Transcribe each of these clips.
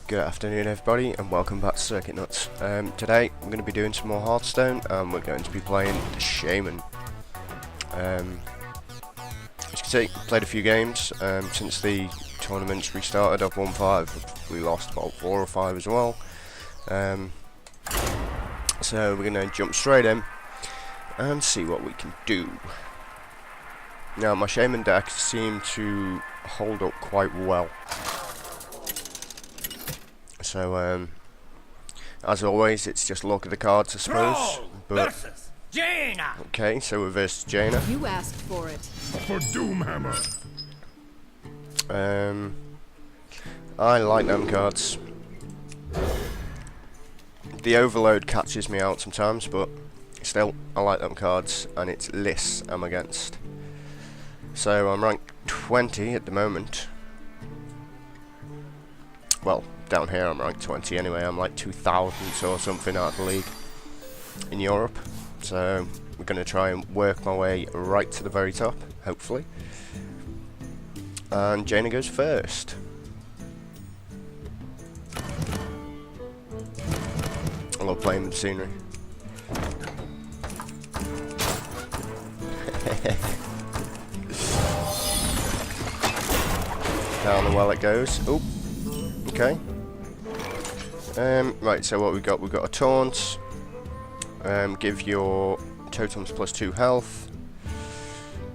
Good afternoon everybody and welcome back to Circuit Nuts. Today I'm going to be doing some more Hearthstone and we're going to be playing the Shaman. As you can see, played a few games since the tournaments restarted. I've won 5, we lost about 4 or 5 as well. So we're going to jump straight in and see what we can do. Now my Shaman deck seemed to hold up quite well. So, as always, it's just look at the cards, I suppose. But okay, so we're versus Jaina. You asked for it. For Doomhammer. I like them cards. The Overload catches me out sometimes, but still, I like them cards, and it's lists I'm against. So I'm ranked 20 at the moment. Well, down here I'm ranked 20 anyway. I'm like 2000 or something out of the league in Europe. So we're going to try and work my way right to the very top, hopefully. And Jaina goes first. I love playing with the scenery. Down the well it goes. Oh, okay. Right, so what we got? We've got a taunt. Give your totems +2 health.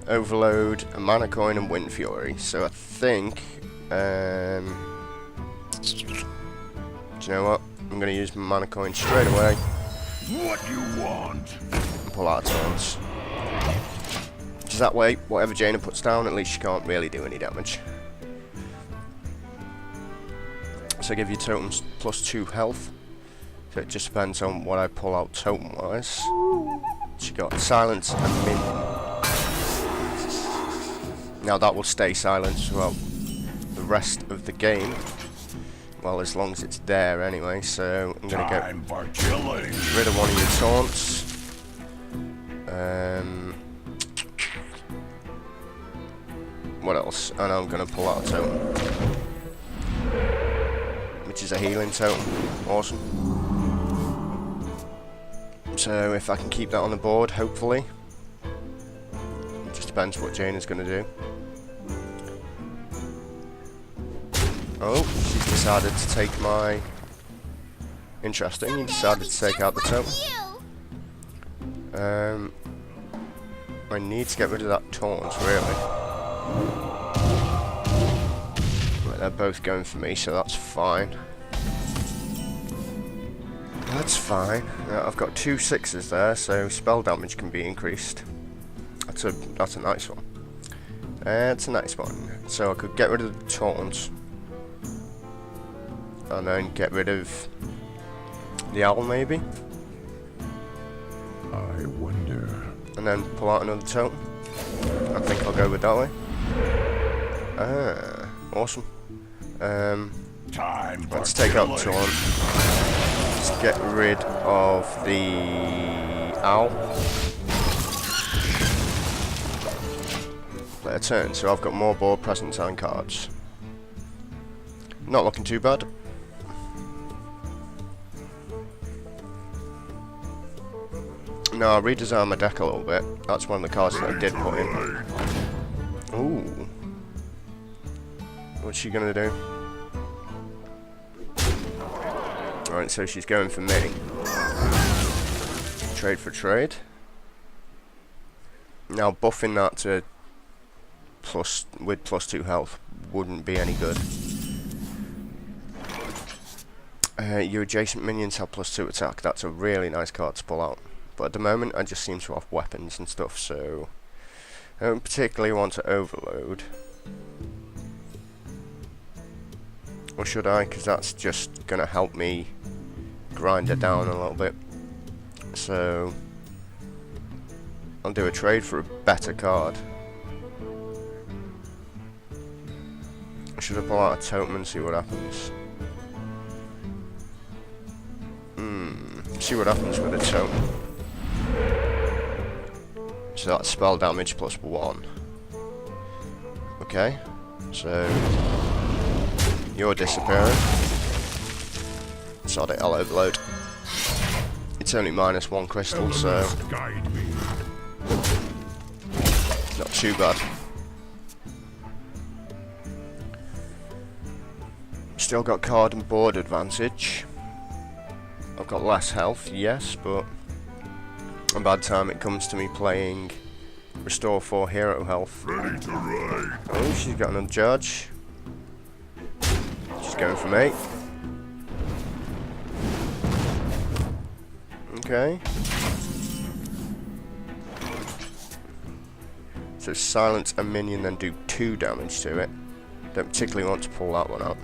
Overload, a mana coin, and wind fury. So I think, do you know what? I'm going to use my mana coin straight away. What you want? And pull out taunts. Just that way, whatever Jaina puts down, at least she can't really do any damage. So give your totems +2 health. So it just depends on what I pull out totem wise. She got silence and minion. Now that will stay silent throughout the rest of the game. Well, as long as it's there anyway. So I'm gonna get rid of one of your taunts. What else? And I'm gonna pull out a totem, which is a healing totem. Awesome. So if I can keep that on the board, hopefully. It just depends what Jaina's going to do. Oh, she's decided to take my... Interesting, you decided to take out the totem. I need to get rid of that taunt, really. Right, they're both going for me, so that's fine. That's fine. I've got 2 6s there, so spell damage can be increased. That's a nice one. It's a nice one. So I could get rid of the taunt, and then get rid of the owl, maybe. I wonder. And then pull out another totem. I think I'll go with that way. Ah, awesome. Let's take out the taunt. Let's get rid of the owl. Play a turn, so I've got more board presence and cards. Not looking too bad. No, I'll redesign my deck a little bit. That's one of the cards that I did put in. Ooh. What's she gonna do? Alright, so she's going for me. Trade for trade. Now buffing that to with +2 health wouldn't be any good. Your adjacent minions have +2 attack. That's a really nice card to pull out. But at the moment I just seem to have weapons and stuff, so I don't particularly want to overload. Or should I? Because that's just going to help me grind it down a little bit. So I'll do a trade for a better card. Should I pull out a totem and see what happens? See what happens with a totem. So that's spell damage +1. Okay, so you're disappearing. Sod it, I'll overload. It's only -1 crystal, so Elements guide me. not too bad. Still got card and board advantage. I've got less health, yes, but a bad time it comes to me playing Restore 4 hero health. Ready to ride. Oh, she's got another charge. She's going for me. Okay. So silence a minion, then do 2 damage to it. Don't particularly want to pull that one out.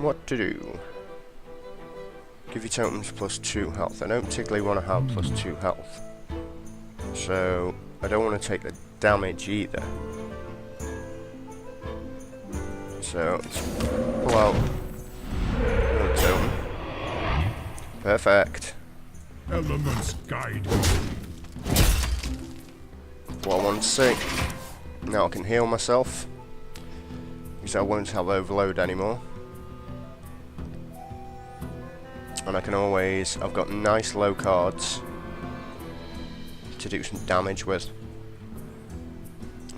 What to do? Give your totems +2 health. I don't particularly want to have +2 health. So I don't want to take the damage either. So let's pull out another totem. Perfect. Elements guide me. What I want to see. Now I can heal myself, because I won't have overload anymore. And I can always, I've got nice low cards to do some damage with.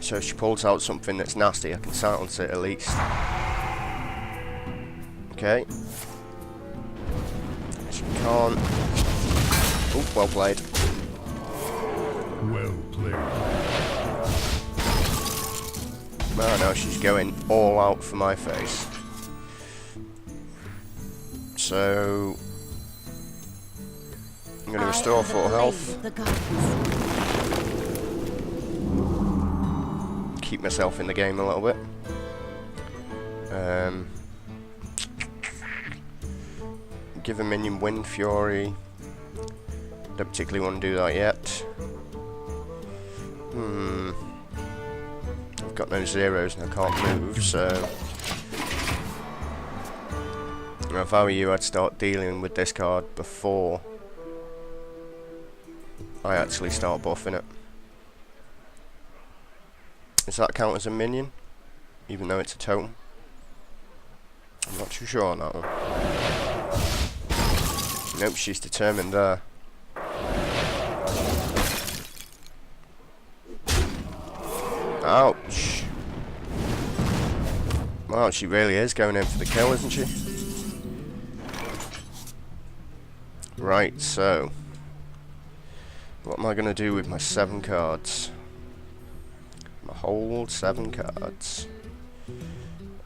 So if she pulls out something that's nasty, I can silence it at least. Okay. She can't. Oh, well played. Well played. Oh no, she's going all out for my face. So I'm going to restore 4 health. Keep myself in the game a little bit. Give a minion Wind Fury. Don't particularly want to do that yet. I've got no zeros and I can't move, so if I were you, I'd start dealing with this card before I actually start buffing it. Does that count as a minion? Even though it's a totem? I'm not too sure on that one. Nope, she's determined there. Ouch. Wow, she really is going in for the kill, isn't she? Right, so what am I going to do with my 7 cards? My whole 7 cards.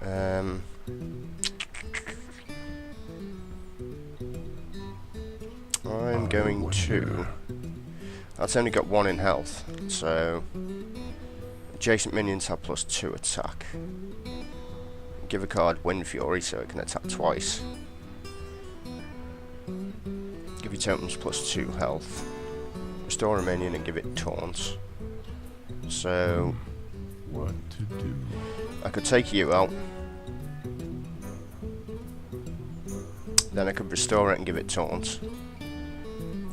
I'm going to... That's only got 1 in health, so adjacent minions have +2 attack. Give a card Wind Fury so it can attack twice. Give your totems +2 health. Restore a minion and give it taunts. So What to do? I could take you out. Then I could restore it and give it taunts.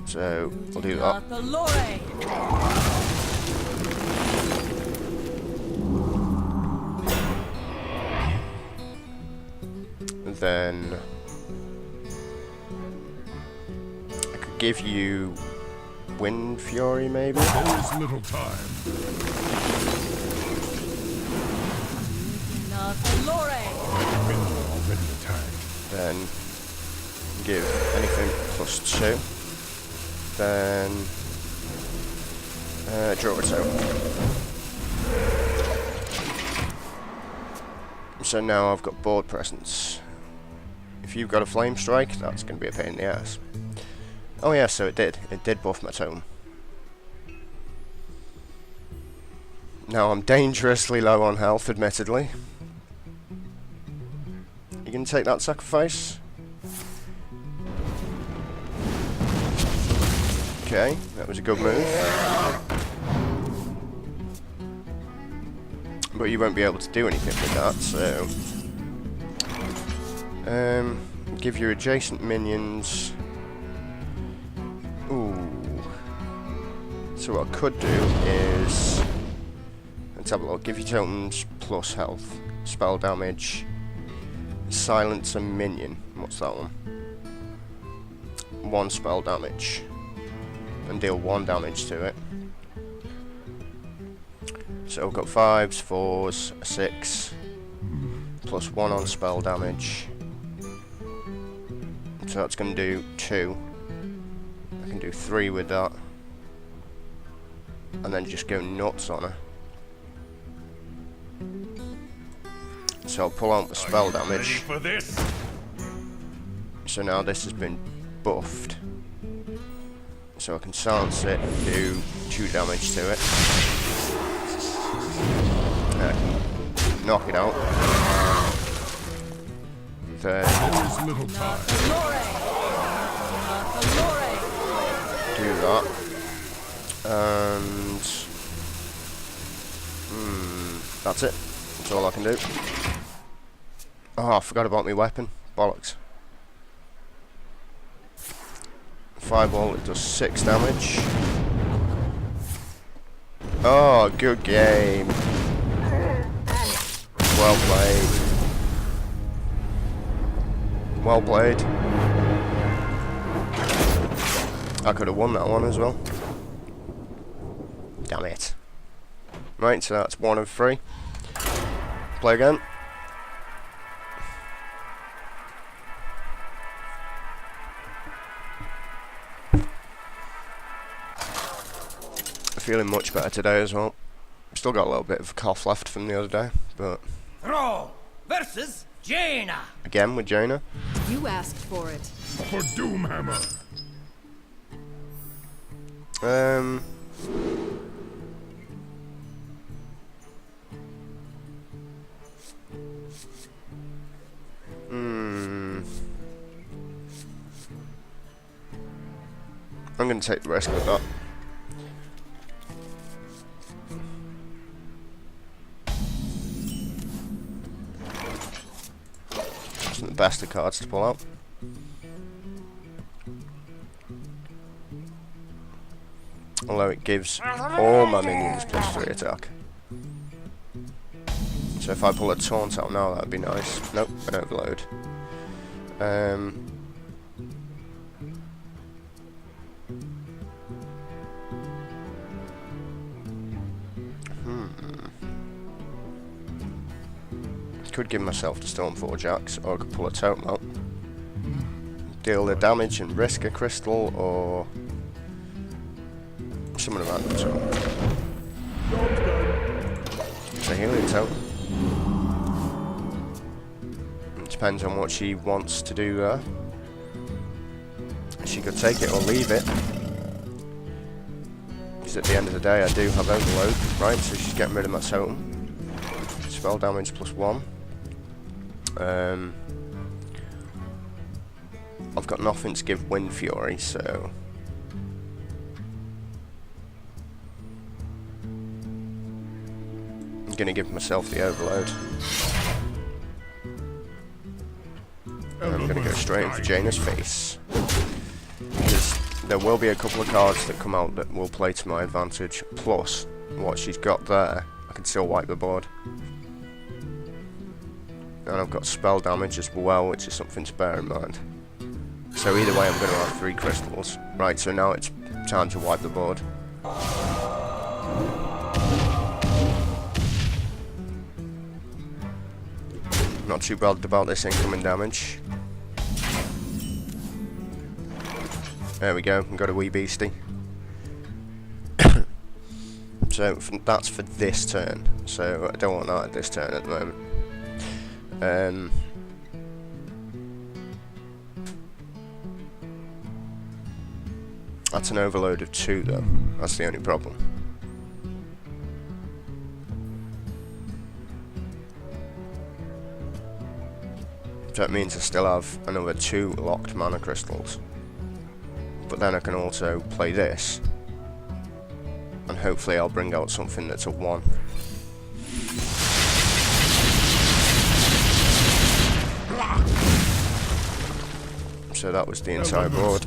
So I'll do that. Then I could give you Wind Fury, maybe? There is little time. Minion already attacked. Then give anything +2. Then draw a totem. So now I've got board presence. If you've got a flame strike, that's going to be a pain in the ass. Oh yeah, so it did. It did buff my tome. Now I'm dangerously low on health, admittedly. You gonna take that sacrifice? Okay, that was a good move. But you won't be able to do anything with that, so... give your adjacent minions... Ooh. So what I could do is... Let's have a look. Give your totems plus health. Spell damage. Silence a minion. What's that one? 1 spell damage. And deal 1 damage to it. So we've got 5s, 4s, a 6. Plus 1 on spell damage. So that's going to do 2. I can do 3 with that. And then just go nuts on her. So I'll pull out the spell damage. For this? So now this has been buffed. So I can silence it and do 2 damage to it. I can knock it out. There. There's little time. Do that. And that's it. That's all I can do. Oh, I forgot about my weapon. Bollocks. Fireball, it does 6 damage. Oh, good game. Well played. Well played. I could have won that one as well. Damn it. Right, so that's 1 of 3. Play again. Feeling much better today as well. Still got a little bit of a cough left from the other day, but... Throw versus Jaina. Again with Jaina. You asked for it. For Doomhammer. I'm going to take the risk with that. Wasn't the best of cards to pull out. Although it gives all my minions +3 attack. So if I pull a taunt out now, that would be nice. Nope, an overload. Could give myself the Stormforge Axe, or I could pull a totem out. Deal the damage and risk a crystal, or summon a random totem. It's a healing totem. It depends on what she wants to do there. She could take it or leave it. Because at the end of the day I do have overload, right? So she's getting rid of my totem. Spell damage +1. I've got nothing to give Wind Fury, so I'm gonna give myself the overload. And I'm gonna go straight into Jaina's face. Because there will be a couple of cards that come out that will play to my advantage, plus what she's got there, I can still wipe the board. And I've got spell damage as well, which is something to bear in mind. So either way I'm going to have 3 crystals. Right, so now it's time to wipe the board. Not too bad about this incoming damage. There we go, we've got a wee beastie. So that's for this turn. So I don't want that at this turn at the moment. That's an overload of 2 though, that's the only problem. So it means I still have another 2 locked mana crystals. But then I can also play this, and hopefully I'll bring out something that's a 1. So that was the entire board.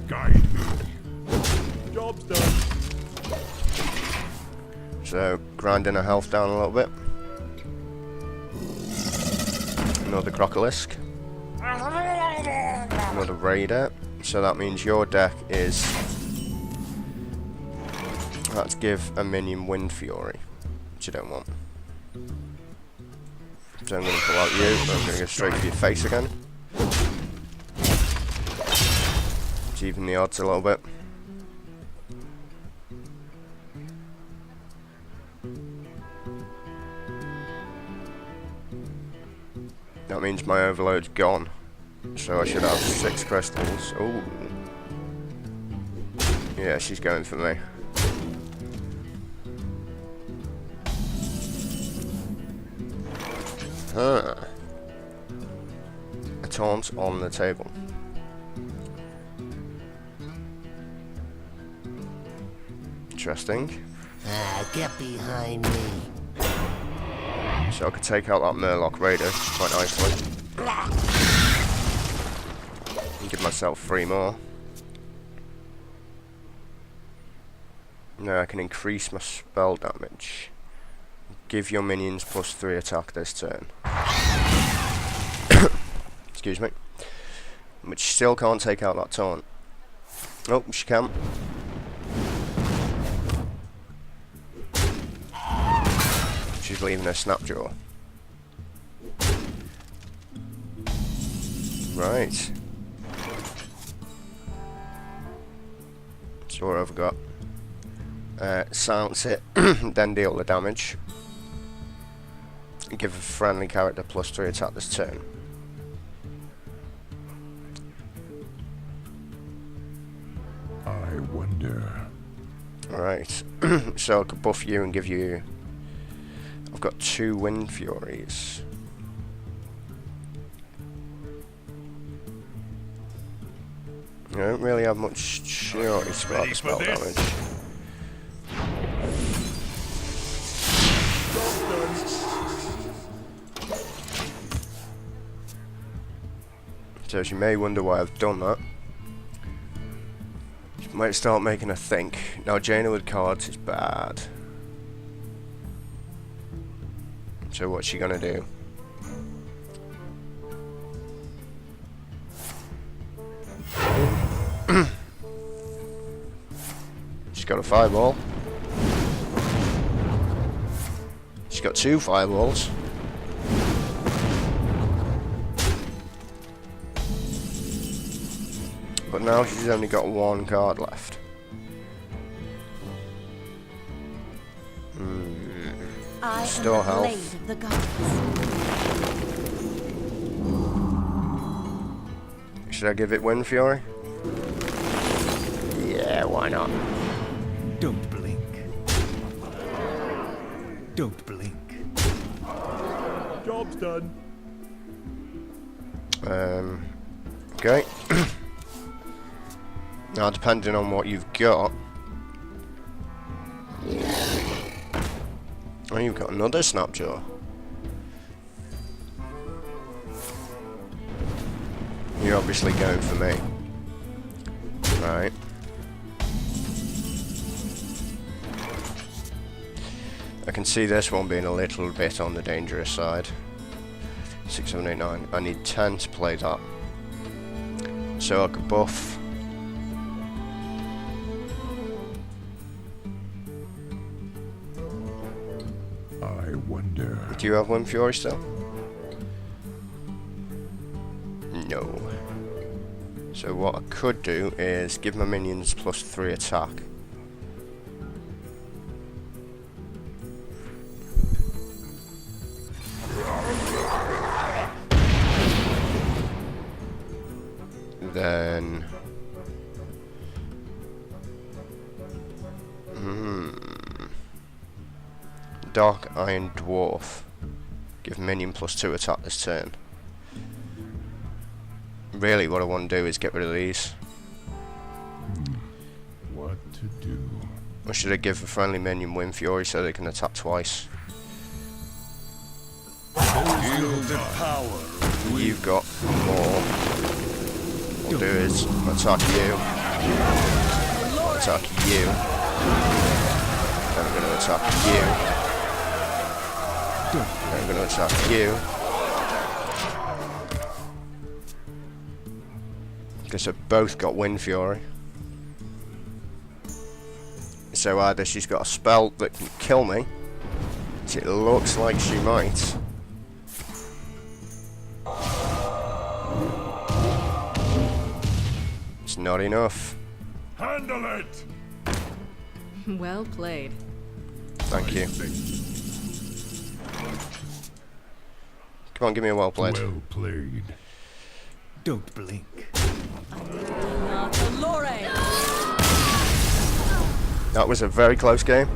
Job's done. So grinding her health down a little bit. Another Crocolisk. Another Raider. So that means your deck is... Let's give a minion Wind Fury, which you don't want. So I'm going to pull out you, and I'm going to go straight for your face again. To even the odds a little bit. That means my overload's gone. So I should have 6 crystals. Ooh. Yeah, she's going for me. Huh. A taunt on the table. Interesting. Get behind me. So I could take out that Murloc Raider quite nicely. And give myself 3 more. Now I can increase my spell damage. Give your minions +3 attack this turn. Excuse me. But she still can't take out that taunt. Oh, she can. She's leaving her Snapjaw. Right. So what have we got? Silence it, then deal the damage. Give a friendly character +3 attack this turn. I wonder. Right. So I could buff you and give you... I've got 2 Wind Furies. I don't really have much choice about the spell damage. So she may wonder why I've done that. She might start making her think. Now Jaina with cards is bad. So what's she gonna do? She's got a fireball. She's got 2 fireballs. But now she's only got 1 card left. Still health. Should I give it Wind Fury? Yeah, why not? Don't blink. Don't blink. Job's done. Okay. Now, depending on what you've got... Oh, you've got another Snapjaw. You're obviously going for me. Right. I can see this one being a little bit on the dangerous side. 6, 7, 8, 9. I need 10 to play that. So I could buff. I wonder. Do you have Wind Fury still? No. So what I could do is give my minions +3 attack. Then... Dark Iron Dwarf. Give minion +2 attack this turn. Really what I want to do is get rid of these. What to do? Or should I give a friendly minion Wind Fury so they can attack twice? Feel the power. You've got more. What I'll do is attack you. Attack you. Then I'm going to attack you. I'm going to attack you. Because they've both got Wind Fury. So either she's got a spell that can kill me, which it looks like she might. It's not enough. Handle it! Well played. Thank you. Come on, give me a well played. Well played. Don't blink. Not Allure! That was a very close game.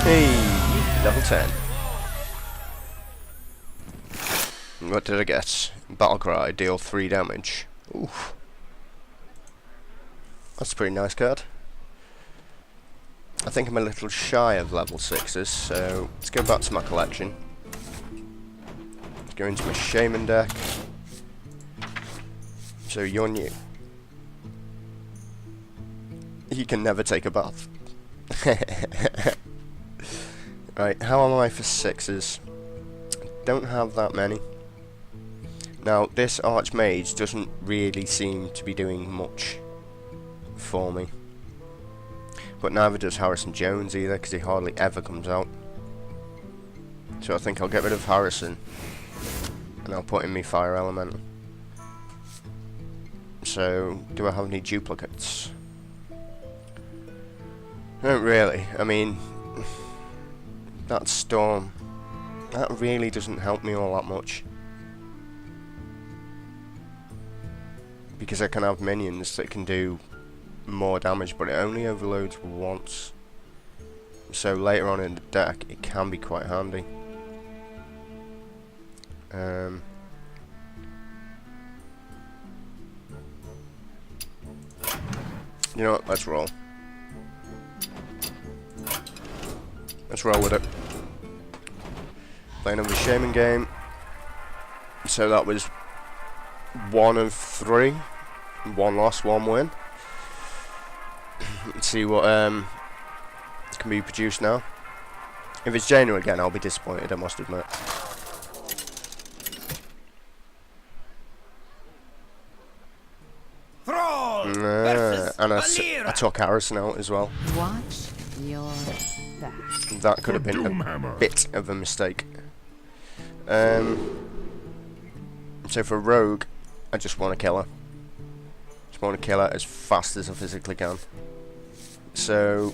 Hey, level 10. What did I get? Battle Cry, deal 3 damage. Oof. That's a pretty nice card. I think I'm a little shy of level 6s, so let's go back to my collection. Let's go into my Shaman deck. So you're new. You can never take a bath. Right, how am I for 6s? Don't have that many. Now, this Archmage doesn't really seem to be doing much for me. But neither does Harrison Jones either, because he hardly ever comes out. So I think I'll get rid of Harrison, and I'll put in me Fire Elemental. So, do I have any duplicates? Not really. I mean, that Storm, that really doesn't help me all that much. Because I can have minions that can do more damage, but it only overloads once. So later on in the deck, it can be quite handy. You know what, let's roll. Let's roll with it. Playing another Shaman game. So that was 1 of 3. 1 loss, 1 win. Let's see what can be produced now. If it's January again, I'll be disappointed, I must admit. And I took Harrison out as well. Watch your back. That could have been a Doomhammer. bit of a mistake. So for Rogue, I just want to kill her. Just want to kill her as fast as I physically can. So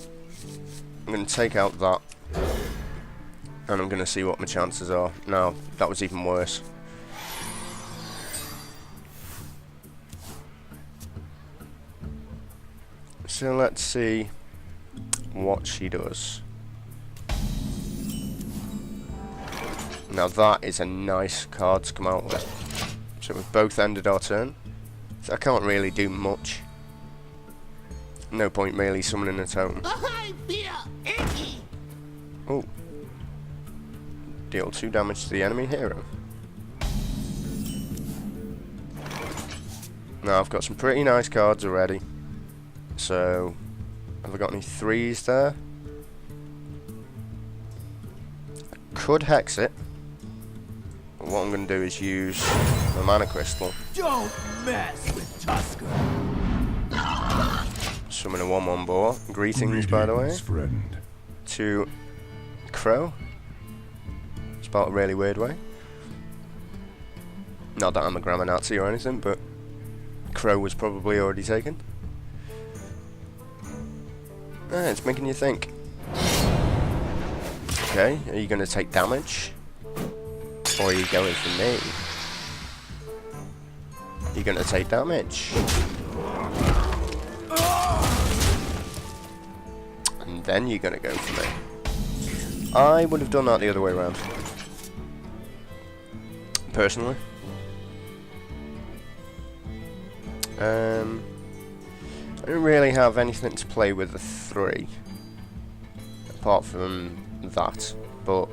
I'm going to take out that, and I'm going to see what my chances are. No, that was even worse. So let's see what she does. Now that is a nice card to come out with. So we've both ended our turn. So I can't really do much. No point really summoning a totem. I feel icky. Oh. Deal 2 damage to the enemy hero. Now I've got some pretty nice cards already. So, have I got any 3s there? I could hex it. But what I'm going to do is use the mana crystal. Don't mess with Tusker. Summon a 1/1 boar. Greetings, by the way, Greetings, friend. to Crow. Spelled a really weird way. Not that I'm a grammar Nazi or anything, but Crow was probably already taken. It's making you think. Okay, are you going to take damage? Or are you going for me? You're going to take damage. And then you're going to go for me. I would have done that the other way around. Personally. I don't really have anything to play with the 3 apart from that, but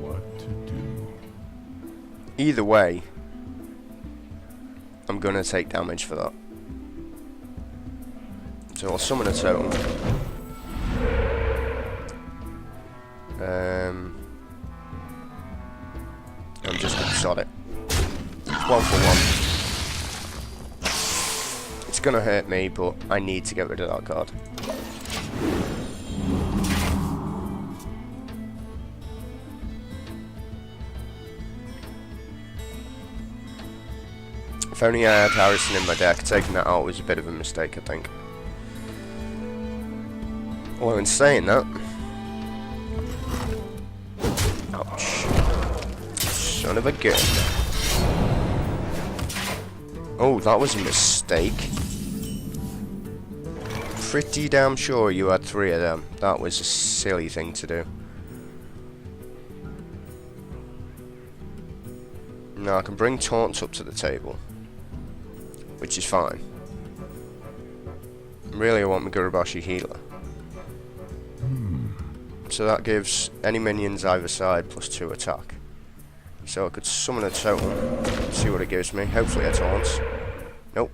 What to do? either way I'm gonna take damage for that. So I'll summon a totem. I'm just gonna sod it. It's 1 for 1. It's gonna hurt me, but I need to get rid of that card. If only I had Harrison in my deck, taking that out was a bit of a mistake, I think. Although in saying that... Ouch. Son of a gun. Oh, that was a mistake. Pretty damn sure you had 3 of them. That was a silly thing to do. Now I can bring taunts up to the table, which is fine. Really, I want my Ouroboros healer. So that gives any minions either side +2 attack. So I could summon a totem, see what it gives me. Hopefully it taunts. Nope.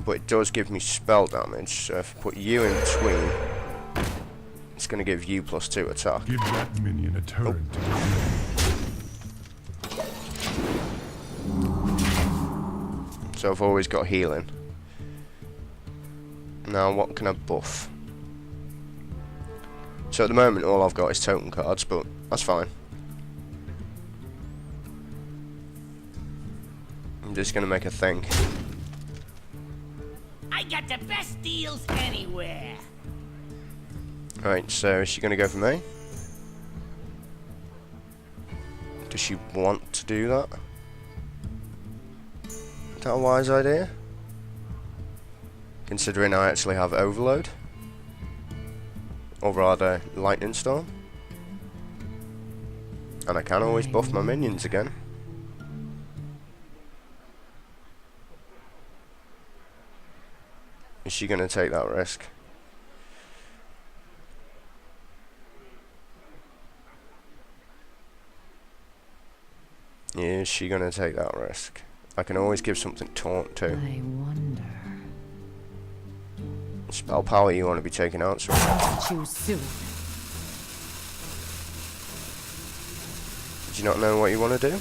But it does give me spell damage, so if I put you in between, it's going to give you +2 attack. Give that minion a turn to defend. So I've always got healing. Now what can I buff? So at the moment all I've got is totem cards, but that's fine. I'm just gonna make a thing. I got the best deals anywhere. Alright, so is she gonna go for me? Does she want to do that? Is that a wise idea? Considering I actually have Overload. Or rather, Lightning Storm. And I can always buff my minions again. Is she going to take that risk? Is she going to take that risk? I can always give something taunt too. I wonder. Spell power you want to be taking out, so Choose soon. do you not know what you want to do?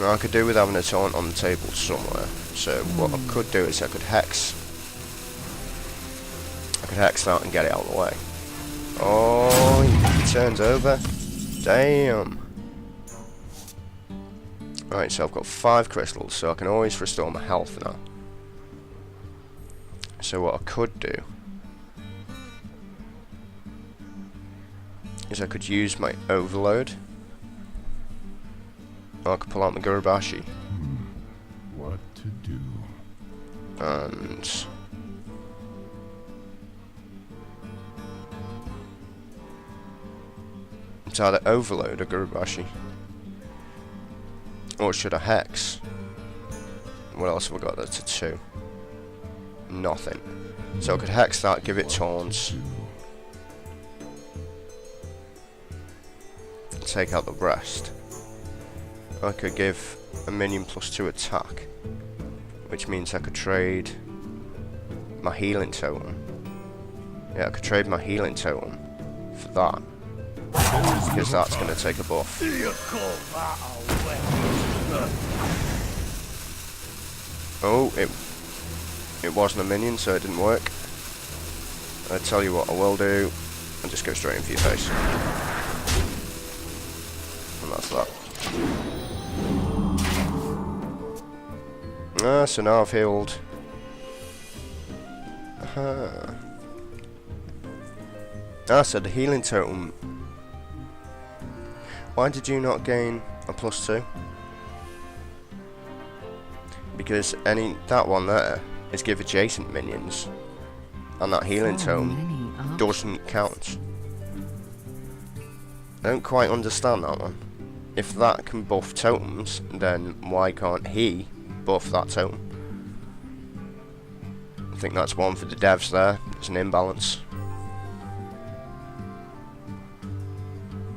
No, I could do with having a taunt on the table somewhere. So what I could do is I could hex that and get it out of the way. Oh, he turns over. Damn. Right, so I've got 5 crystals, so I can always restore my health now. So what I could do is I could use my Overload. Or I could pull out my Ouroboros. What to do? And it's either Overload or Ouroboros. Or should I hex? What else have I got that's a 2? Nothing. So I could hex that, give it taunts. Take out the rest. I could give a minion +2 attack, which means I could trade my healing totem. Yeah, I could trade my healing totem for that, because that's going to take a buff. Oh, it wasn't a minion, so it didn't work. I tell you what I will do, I'll just go straight in for your face. And that's that. So now I've healed. So the healing totem. Why did you not gain a +2? Because that one there is give adjacent minions, and that healing totem doesn't count. I don't quite understand that one. If that can buff totems, then why can't he buff that totem? I think that's one for the devs there. There's an imbalance.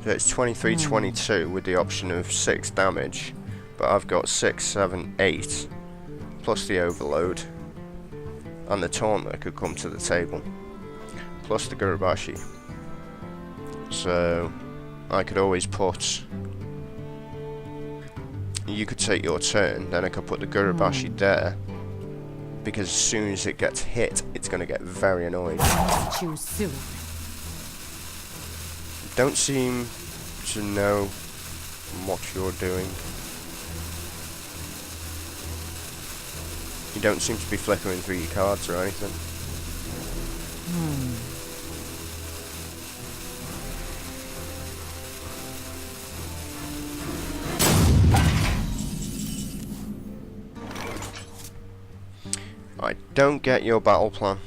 So it's 23, 22 with the option of 6 damage, but I've got 6, 7, 8, plus the overload, and the taunt that could come to the table, plus the Gurubashi. So I could always put... You could take your turn, then I could put the Gurubashi there, because as soon as it gets hit, it's going to get very annoyed. Choose soon. Don't seem to know what you're doing. You don't seem to be flickering through your cards or anything. I don't get your battle plan.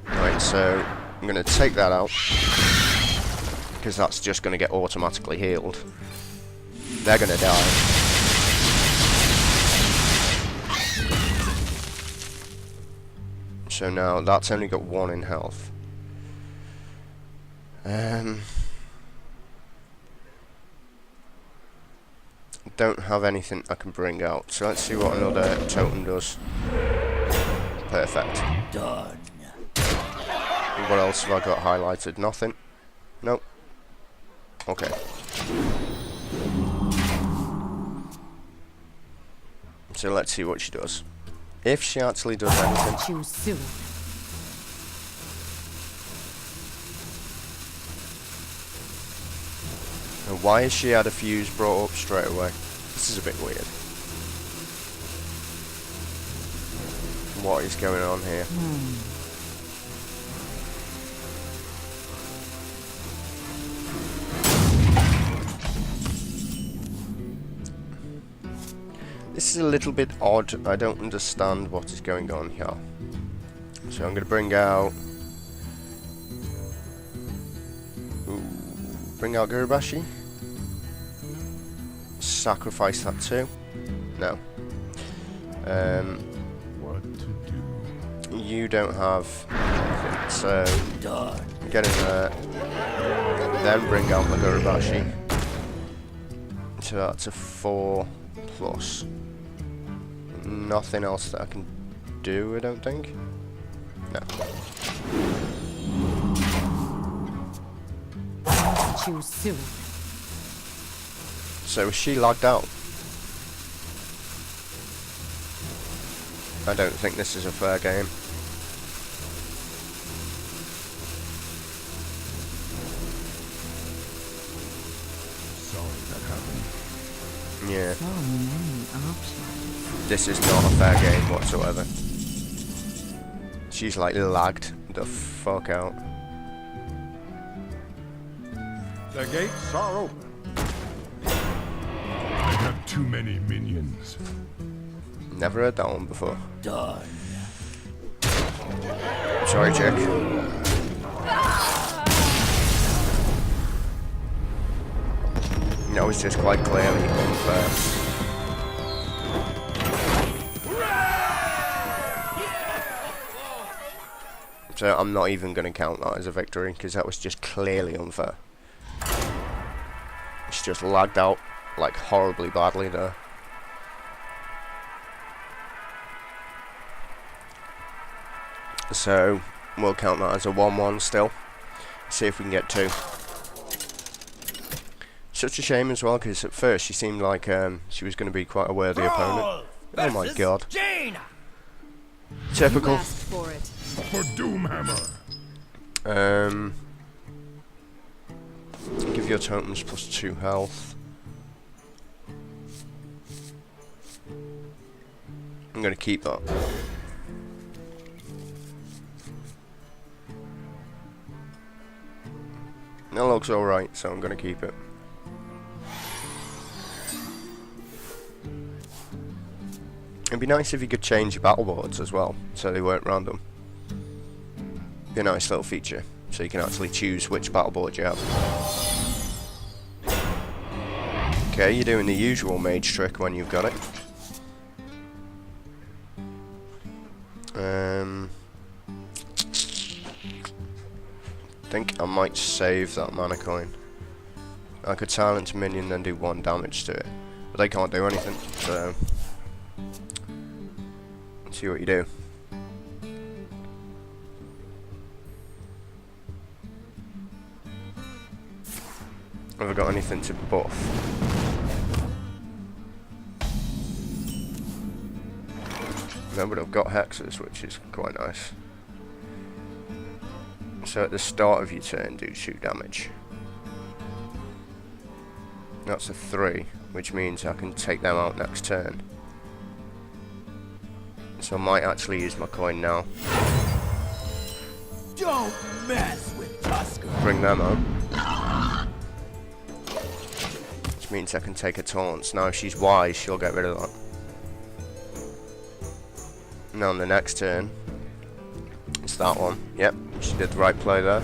Right, so I'm going to take that out, because that's just going to get automatically healed. They're going to die. So now that's only got 1 in health. Don't have anything I can bring out, so let's see what another totem does. Perfect. Done. What else have I got highlighted? Nothing? Nope. Okay. So let's see what she does. If she actually does anything. Choose soon. And why has she had a fuse brought up straight away? This is a bit weird. What is going on here? This is a little bit odd. I don't understand what is going on here. So I'm going to bring out... Bring out Gurubashi. Sacrifice that too. No. What to do? You don't have anything, so get in there. Then bring out the Gurubashi. So that's a 4+. Nothing else that I can do, I don't think. No. Choose soon. So is she logged out? I don't think this is a fair game. Sorry that happened. Yeah. So many options. This is not a fair game whatsoever. She's like lagged the fuck out. The gates are open. I have too many minions. Never heard that one before. Done. Sorry, Jack. That was just quite clearly unfair. So I'm not even going to count that as a victory, because that was just clearly unfair. It's just lagged out like horribly badly there. So we'll count that as a 1-1 still. See if we can get 2. Such a shame as well, because at first she seemed like she was going to be quite a worthy opponent. Oh my god. Jaina. Typical. You asked for it. For Doomhammer! Give your totems +2 health. I'm going to keep that. That looks alright, so I'm going to keep it. It'd be nice if you could change your battle boards as well, so they weren't random. Be a nice little feature, so you can actually choose which battle board you have. Okay, you're doing the usual mage trick when you've got it. think I might save that mana coin. I could silence a minion then do 1 damage to it. But they can't do anything, so... Let's see what you do. Have I got anything to buff? No, but I've got hexes, which is quite nice. So at the start of your turn, do 2 damage. That's a 3, which means I can take them out next turn. So I might actually use my coin now. Don't mess with Tusker. Bring them out. Which means I can take a taunt. Now if she's wise, she'll get rid of that. Now on the next turn, it's that one. Yep, she did the right play there.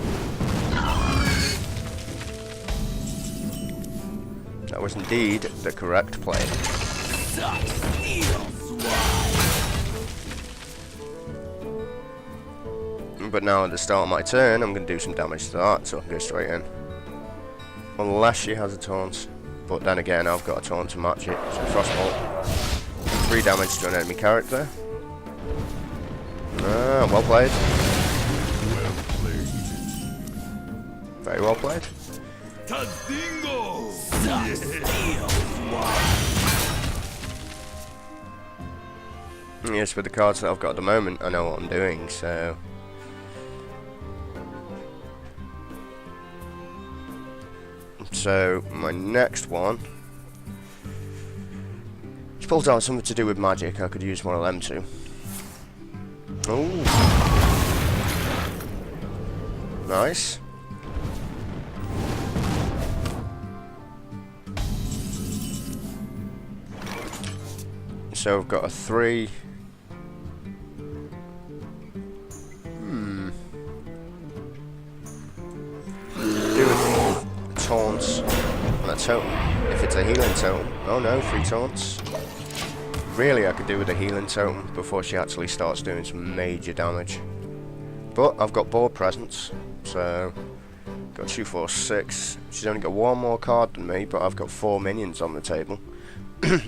That was indeed the correct play. Suck, steal, swine. But now at the start of my turn, I'm going to do some damage to that, so I can go straight in. Unless she has a taunt. But then again, I've got a taunt to match it. So Frostbolt. 3 damage to an enemy character. Ah, well played. Well played. Very well played. Tadingo! Suck, steal, swine. Yes, with the cards that I've got at the moment, I know what I'm doing, so... So, my next one... She pulls out something to do with magic, I could use one of them too. Ooh. Nice. So I've got a 3. Do a taunts on a totem. If it's a healing totem. Oh no, 3 taunts. Really, I could do with a healing totem before she actually starts doing some major damage. But I've got board presence, so got 2, 4, 6. She's only got 1 more card than me, but I've got 4 minions on the table.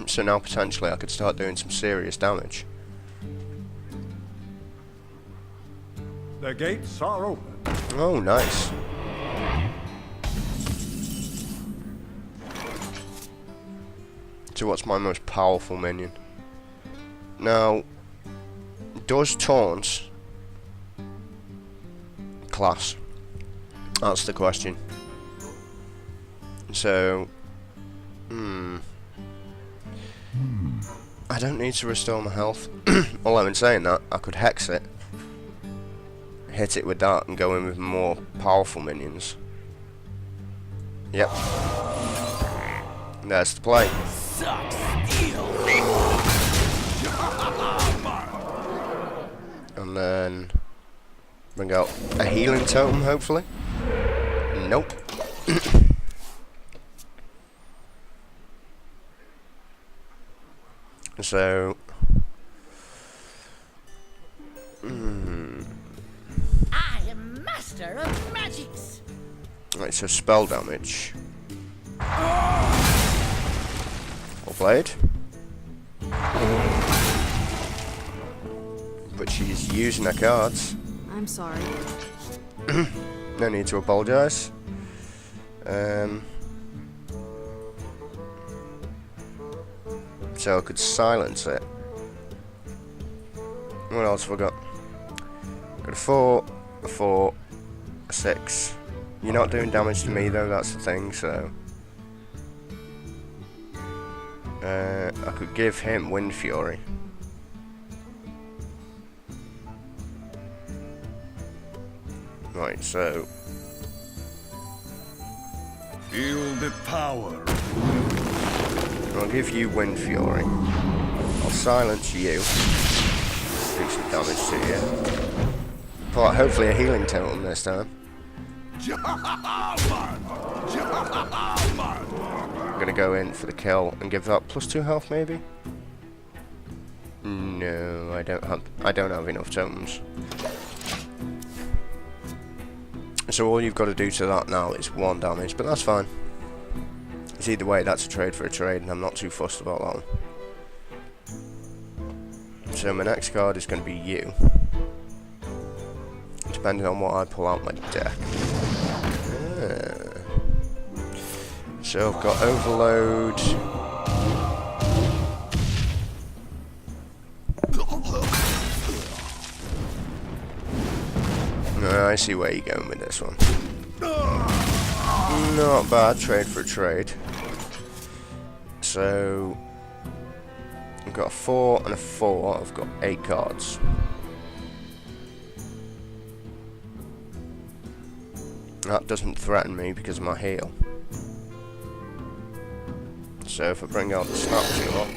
So now potentially I could start doing some serious damage. The gates are open. Oh, nice. So what's my most powerful minion? Now, does taunt class? That's the question. So, I don't need to restore my health. Although in saying that, I could hex it, hit it with that, and go in with more powerful minions. Yep. There's the play. Suck, steal. And then bring out a healing totem, hopefully. Nope. So, I am master of magics. right, so spell damage. Well played. But she's using her cards. I'm sorry. No need to apologise. So I could silence it. What else have I got? Got a 4, a 4, a 6. You're not doing damage to me though, that's the thing, so... I could give him Wind Fury. Right, so... Feel the power. I'll give you Wind Fury. I'll silence you. Do some damage to you. But hopefully a healing totem this time. I'm gonna go in for the kill and give that +2 health maybe? No, I don't have enough totems. So all you've got to do to that now is 1 damage, but that's fine. It's either way, that's a trade for a trade, and I'm not too fussed about that one. So my next card is going to be you. Depending on what I pull out my deck. So I've got Overload. I see where you're going with this one. Not bad, trade for a trade. So I've got a 4 and a 4. I've got 8 cards. That doesn't threaten me because of my heal. So if I bring out the snapshot,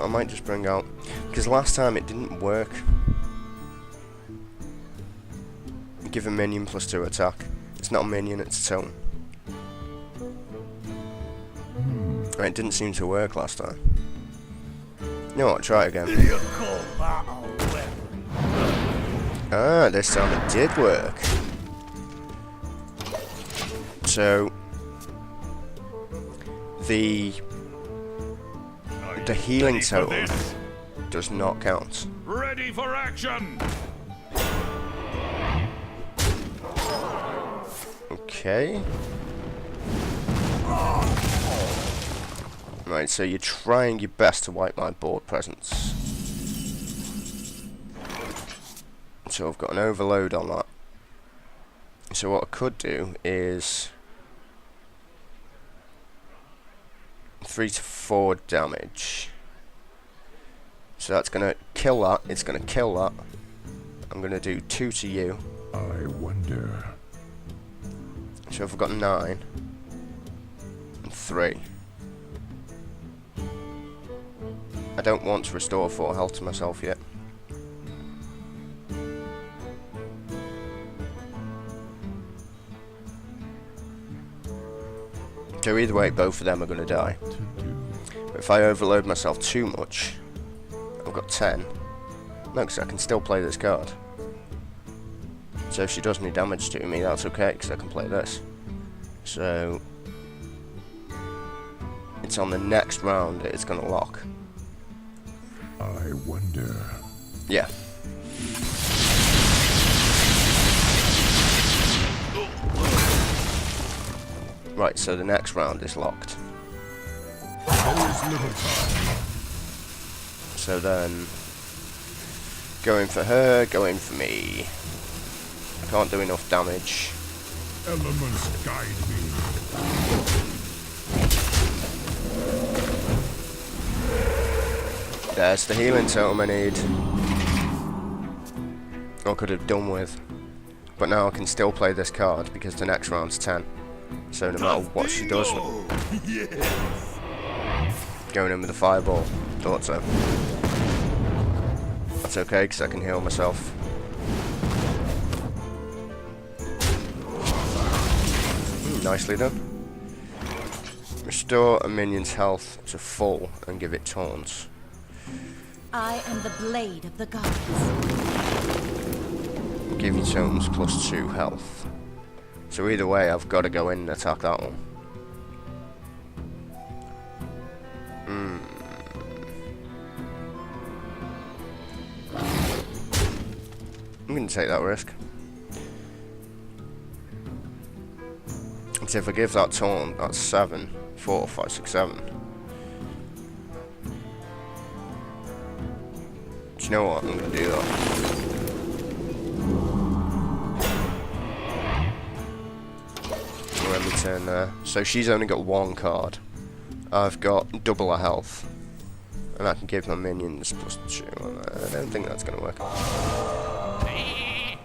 I might just bring out, because last time it didn't work. Give a minion +2 attack. It's not a minion, it's a totem. And it didn't seem to work last time. You know what, try it again. Ah, this time it did work. So the healing totem does not count. Ready for action! Okay. Right, so you're trying your best to wipe my board presence. So I've got an overload on that. So what I could do is 3 to 4 damage. So that's gonna kill that. It's gonna kill that. I'm gonna do 2 to you. I wonder. So I've got 9 and 3. I don't want to restore 4 health to myself yet. So either way, both of them are going to die. But if I overload myself too much, I've got 10. No, because I can still play this card. So if she does any damage to me, that's okay, because I can play this. So it's on the next round that it's going to lock. I wonder. Yeah. Right, so the next round is locked. So then, going for her, going for me. I can't do enough damage. Elements guide me. There's the healing totem I need. Or could have done with. But now I can still play this card because the next round's 10. So no matter what she does, going in with the fireball. Thought so. That's okay because I can heal myself. Nicely done. Restore a minion's health to full and give it taunts. I am the blade of the gods. Give your totems +2 health. So either way, I've got to go in and attack that one. I'm going to take that risk. So if I give that taunt, that's 7, 4, 5, 6, 7. Do you know what? I'm going to do that. Let me turn there. So she's only got 1 card. I've got double her health. And I can give my minions +2. I don't think that's going to work.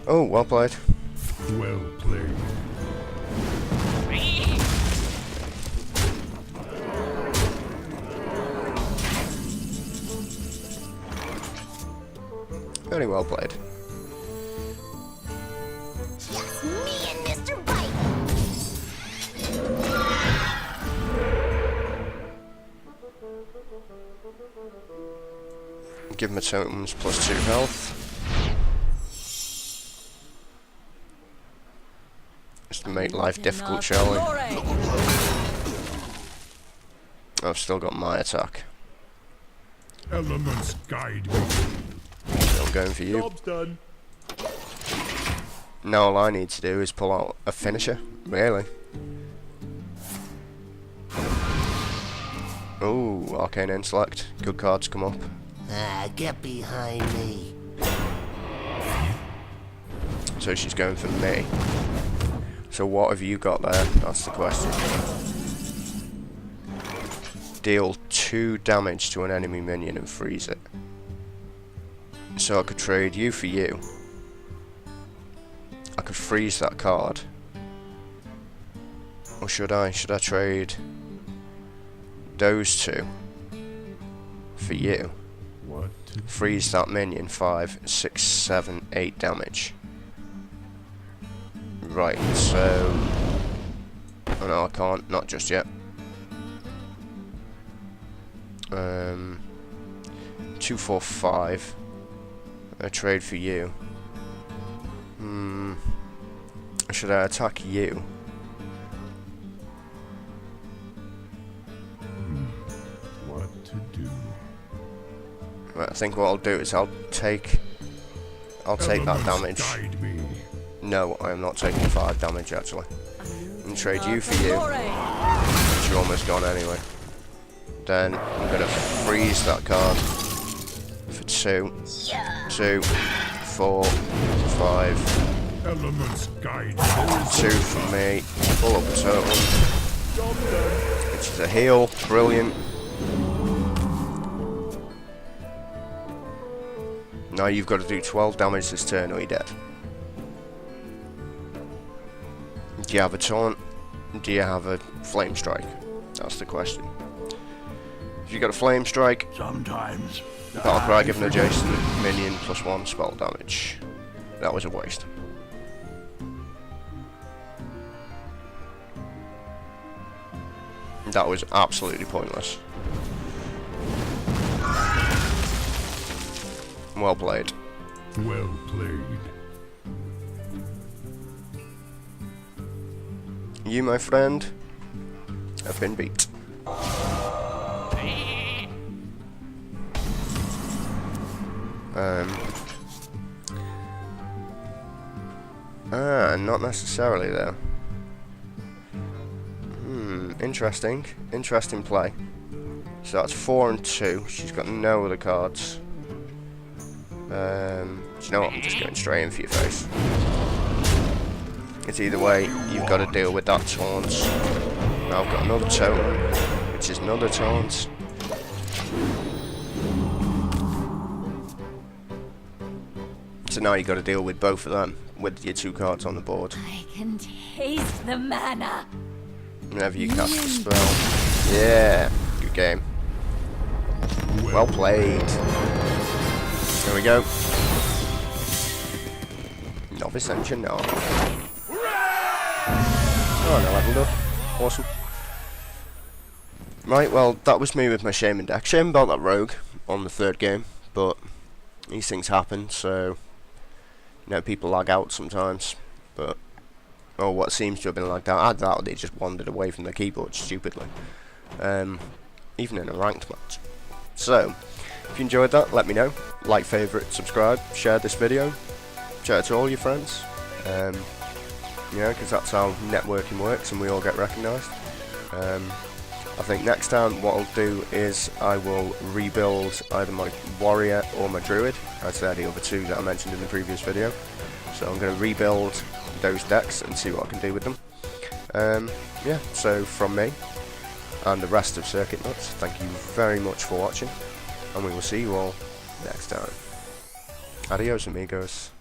Oh, well played. Well played. Very well played. Just me and Mr. White. Give him a totems plus 2 health. Just to make life difficult, shall we? I've still got my attack. Elements guide me. So I'm going for you. Job's done. Now all I need to do is pull out a finisher, really. Ooh, Arcane Intellect. Good cards come up. Get behind me. So she's going for me. So what have you got there? That's the question. Deal 2 damage to an enemy minion and freeze it. So I could trade you for you. I could freeze that card. Or should I? Should I trade those 2 for you? What to Freeze that minion 5, 6, 7, 8 damage. Right, so... Oh no, I can't. Not just yet. 2, 4, 5. A trade for you. Should I attack you? what to do? Right, I think what I'll do is I'll take that damage. Guide me. No, I am not taking 5 damage actually. And trade you for you. Which you're almost gone anyway. Then I'm gonna freeze that card for 2, 2, 4, 5. Elements guide me. 2 for me. Pull up the total. Which is a heal. Brilliant. Now you've got to do 12 damage this turn or you're dead. Do you have a taunt? Do you have a flame strike? That's the question. If you got a flame strike, Sometimes. Battlecry give an adjacent minion plus 1 spell damage. That was a waste. That was absolutely pointless. Well played. Well played. You, my friend, have been beat. Not necessarily though. Interesting. Interesting play. So that's 4 and 2. She's got no other cards. Do you know what? I'm just going straight in for your face. It's either way, you've got to deal with that taunt. Now I've got another totem, which is another taunt. So now you've got to deal with both of them, with your 2 cards on the board. I can taste the mana. Whenever you cast a spell. Yeah, good game. Well played. There we go. Novice engine now. Oh, no, leveled up. Awesome. Right, well, that was me with my Shaman deck. Shaman built that rogue on the 3rd game, but these things happen, so you know, people lag out sometimes. But or what seems to have been lagged out, I doubt they just wandered away from the keyboard stupidly. Even in a ranked match. So, if you enjoyed that, let me know. Like, favourite, subscribe, share this video, share it to all your friends. You know, because that's how networking works and we all get recognised. I think next time what I'll do is I will rebuild either my warrior or my druid, as they're the other 2 that I mentioned in the previous video. So I'm going to rebuild those decks and see what I can do with them. Yeah, so from me and the rest of Circuit Nuts, thank you very much for watching, and we will see you all next time. Adios amigos.